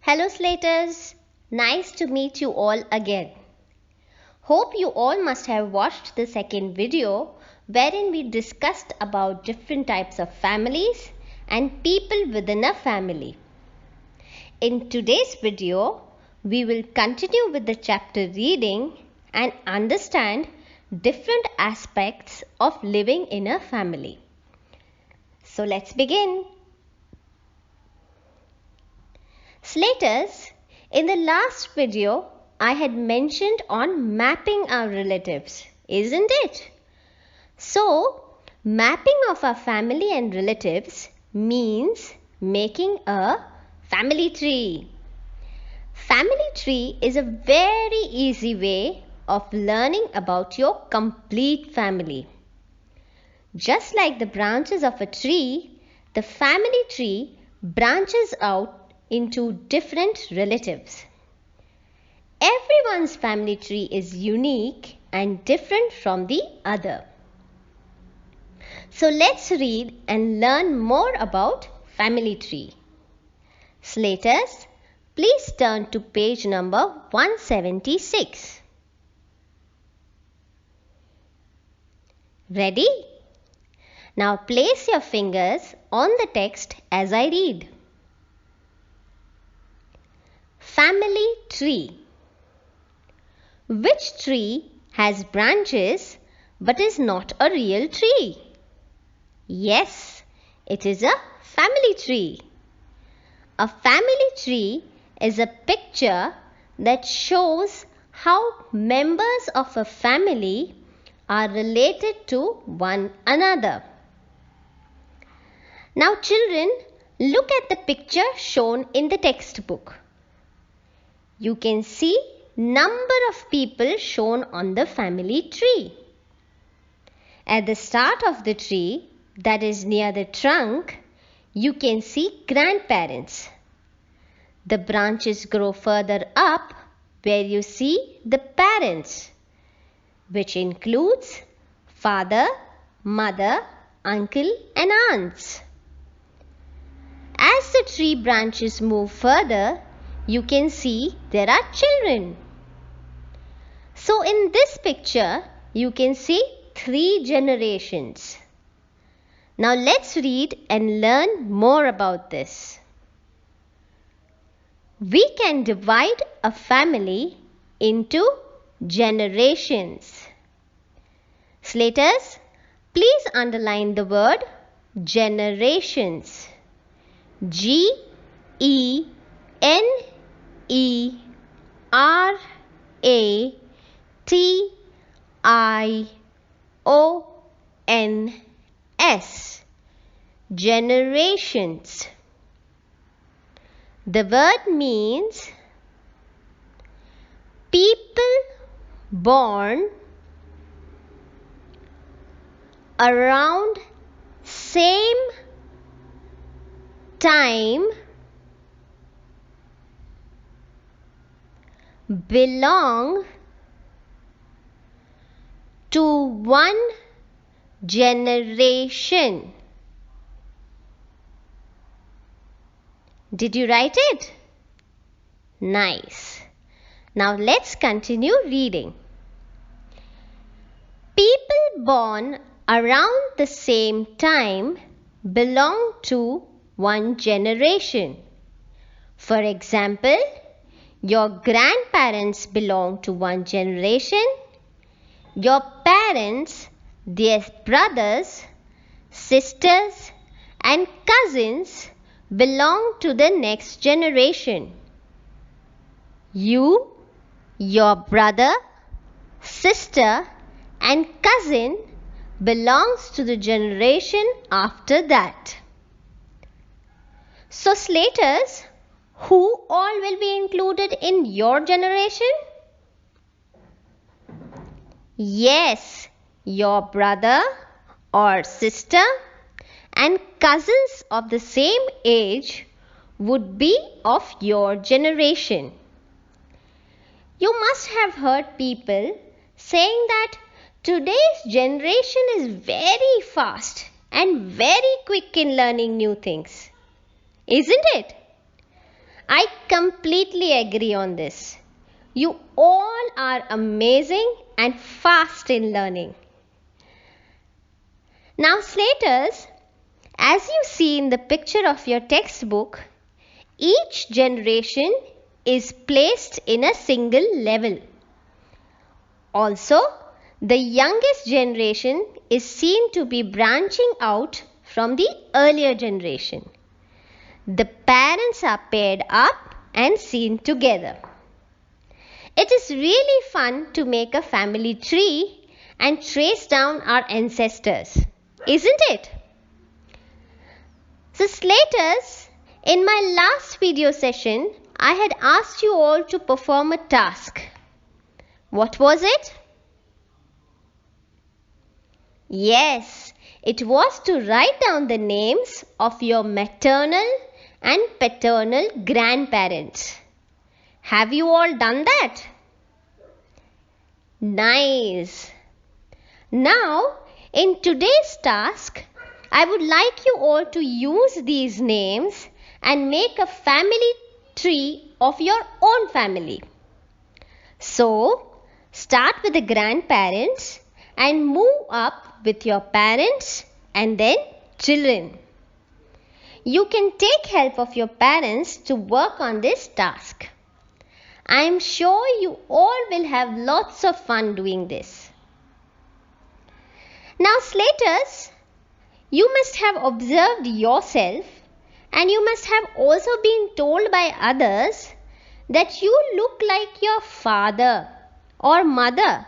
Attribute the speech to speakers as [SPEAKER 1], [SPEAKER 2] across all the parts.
[SPEAKER 1] Hello Slaters, nice to meet you all again. Hope you all must have watched the second video wherein we discussed about different types of families and people within a family. In today's video, we will continue with the chapter reading and understand different aspects of living in a family. So let's begin. Slaters, in the last video, I had mentioned on mapping our relatives, isn't it? So, mapping of our family and relatives means making a family tree. Family tree is a very easy way of learning about your complete family. Just like the branches of a tree, the family tree branches out into different relatives. Everyone's family tree is unique and different from the other. So let's read and learn more about family tree. Slaters, please turn to page number 176. Ready? Now place your fingers on the text as I read. Family tree. Which tree has branches but is not a real tree? Yes, it is a family tree. A family tree is a picture that shows how members of a family are related to one another. Now children, look at the picture shown in the textbook. You can see number of people shown on the family tree. At the start of the tree, that is near the trunk, you can see grandparents. The branches grow further up where you see the parents, which includes father, mother, uncle and aunts. As the tree branches move further, you can see there are children. So in this picture, you can see 3 generations. Now let's read and learn more about this. We can divide a family into generations. Slaters, please underline the word generations. Generations. Generations. The word means people born around same time belong to one generation. Did you write it? Nice. Now let's continue reading. People born around the same time belong to one generation. For example, your grandparents belong to one generation. Your parents, their brothers, sisters and cousins belong to the next generation. You, your brother, sister and cousin belongs to the generation after that. So Slaters, who all will be included in your generation? Yes, your brother or sister and cousins of the same age would be of your generation. You must have heard people saying that today's generation is very fast and very quick in learning new things. Isn't it? I completely agree on this. You all are amazing and fast in learning. Now, Slaters, as you see in the picture of your textbook, each generation is placed in a single level. Also, the youngest generation is seen to be branching out from the earlier generation. The parents are paired up and seen together. It is really fun to make a family tree and trace down our ancestors, isn't it? So, Slaters, in my last video session, I had asked you all to perform a task. What was it? Yes, it was to write down the names of your maternal and paternal grandparents. Have you all done that? Nice. Now, in today's task, I would like you all to use these names and make a family tree of your own family. So, start with the grandparents and move up with your parents and then children. You can take help of your parents to work on this task. I am sure you all will have lots of fun doing this. Now, Slaters, you must have observed yourself and you must have also been told by others that you look like your father or mother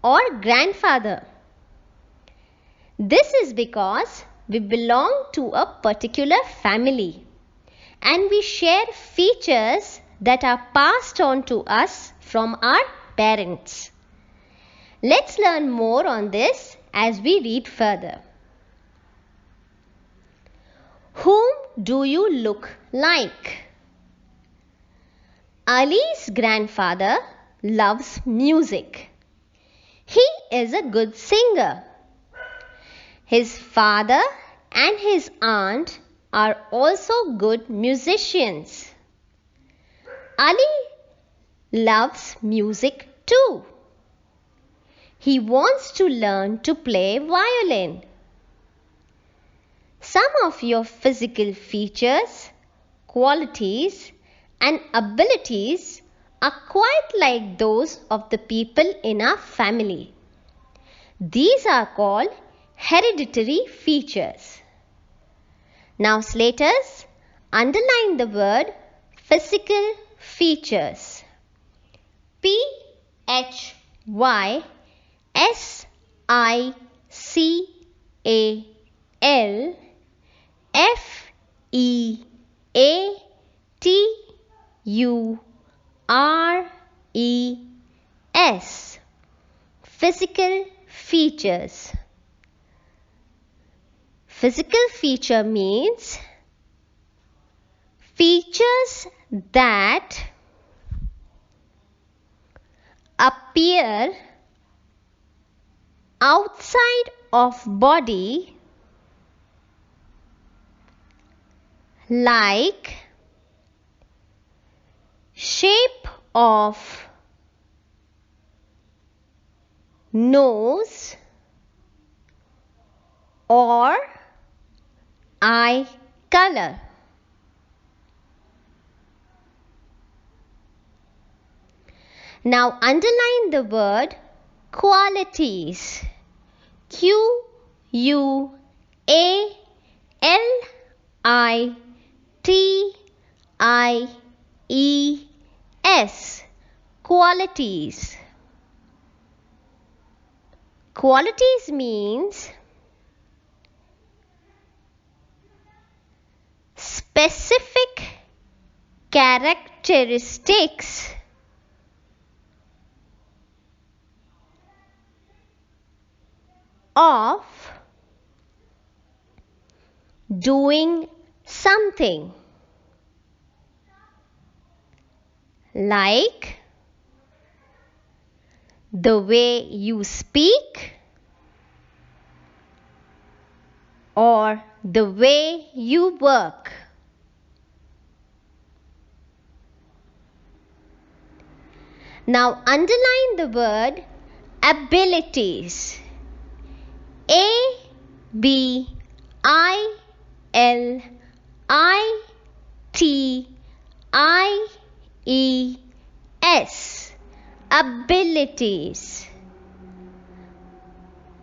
[SPEAKER 1] or grandfather. This is because we belong to a particular family and we share features that are passed on to us from our parents. Let's learn more on this as we read further. Whom do you look like? Ali's grandfather loves music. He is a good singer. His father and his aunt are also good musicians. Ali loves music too. He wants to learn to play violin. Some of your physical features, qualities, and abilities are quite like those of the people in our family. These are called hereditary features. Now, Slaters, underline the word physical features. PHYSICALFEATURES. Physical features. Physical feature means features that appear outside of body like shape of nose or eye color. Now underline the word qualities. QUALITIES. Qualities. Qualities means specific characteristics of doing something, like the way you speak or the way you work. Now underline the word abilities. A-B-I-L-I-T-I-E-S. Abilities.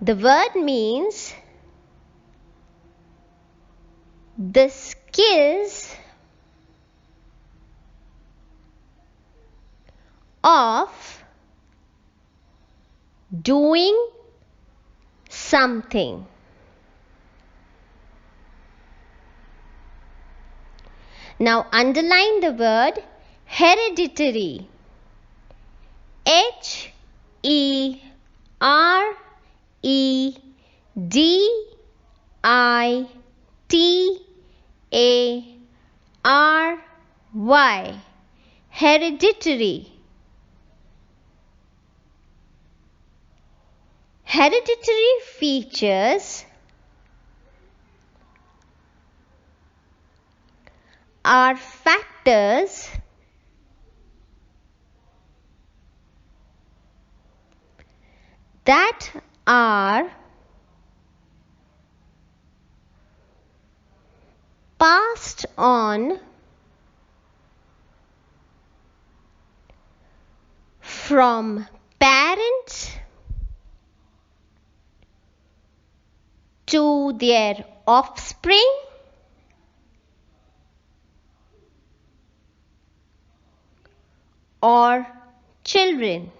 [SPEAKER 1] The word means the skills of doing something. Now underline the word hereditary. H-E-R-E-D-I-T-A-R-Y. Hereditary. Hereditary features are factors that are passed on from parents to their offspring or children.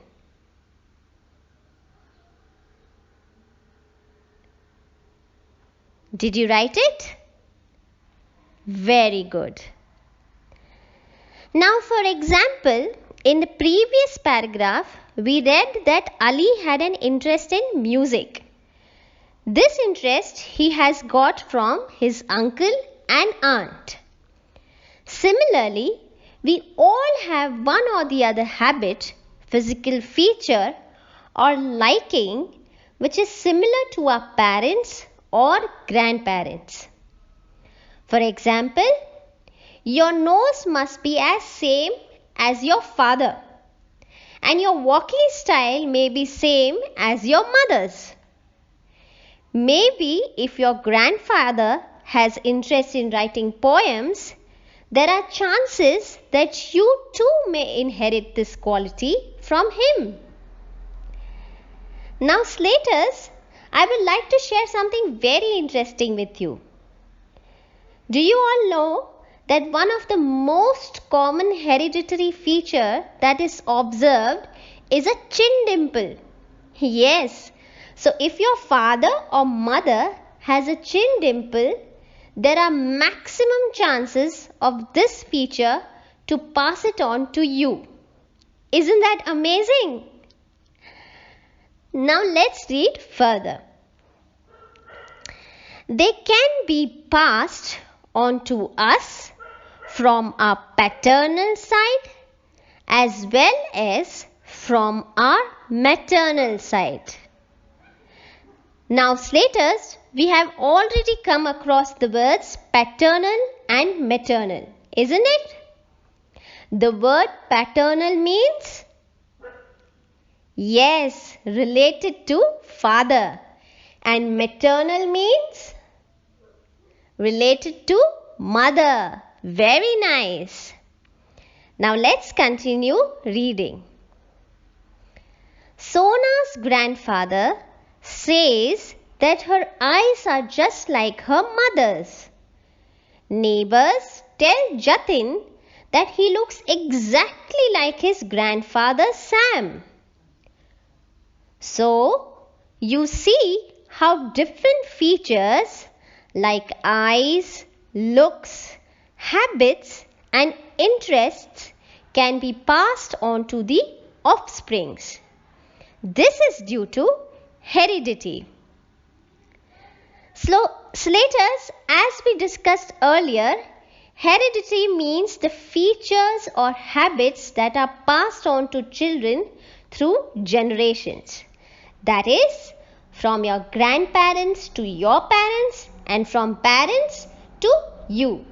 [SPEAKER 1] Did you write it? Very good. Now, for example, in the previous paragraph, we read that Ali had an interest in music. This interest he has got from his uncle and aunt. Similarly, we all have one or the other habit, physical feature, or liking which is similar to our parents or grandparents. For example, your nose must be as same as your father, and your walking style may be same as your mother's. Maybe if your grandfather has interest in writing poems, there are chances that you too may inherit this quality from him. Now, Slaters, I would like to share something very interesting with you. Do you all know that one of the most common hereditary feature that is observed is a chin dimple? Yes. So if your father or mother has a chin dimple, there are maximum chances of this feature to pass it on to you. Isn't that amazing? Now let's read further. They can be passed on to us from our paternal side as well as from our maternal side. Now, Slaters, we have already come across the words paternal and maternal, isn't it? The word paternal means, yes, related to father, and maternal means related to mother. Very nice. Now let's continue reading. Sona's grandfather says that her eyes are just like her mother's. Neighbors tell Jatin that he looks exactly like his grandfather Sam. So, you see how different features like eyes, looks, habits and interests can be passed on to the offsprings. This is due to heredity. Slaters, as we discussed earlier, heredity means the features or habits that are passed on to children through generations. That is, from your grandparents to your parents and from parents to you.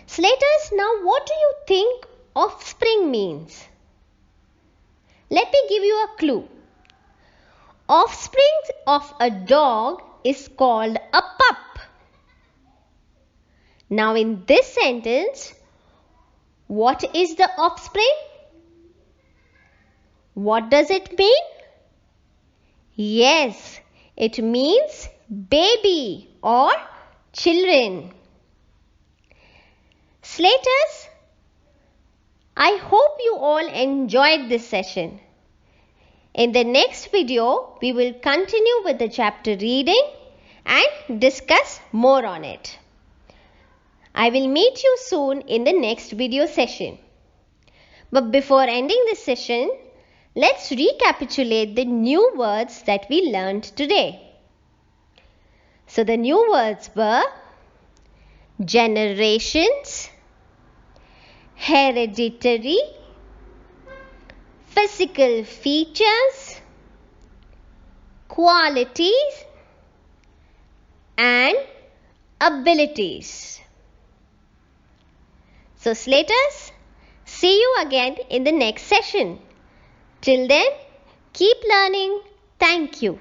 [SPEAKER 1] Slaters, now what do you think offspring means? Let me give you a clue. Offspring of a dog is called a pup. Now in this sentence, what is the offspring? What does it mean? Yes, it means baby or children. Slaters, I hope you all enjoyed this session. In the next video, we will continue with the chapter reading and discuss more on it. I will meet you soon in the next video session. But before ending this session, let's recapitulate the new words that we learned today. So the new words were generations, hereditary, physical features, qualities, and abilities. So Slaters, see you again in the next session. Till then, keep learning. Thank you.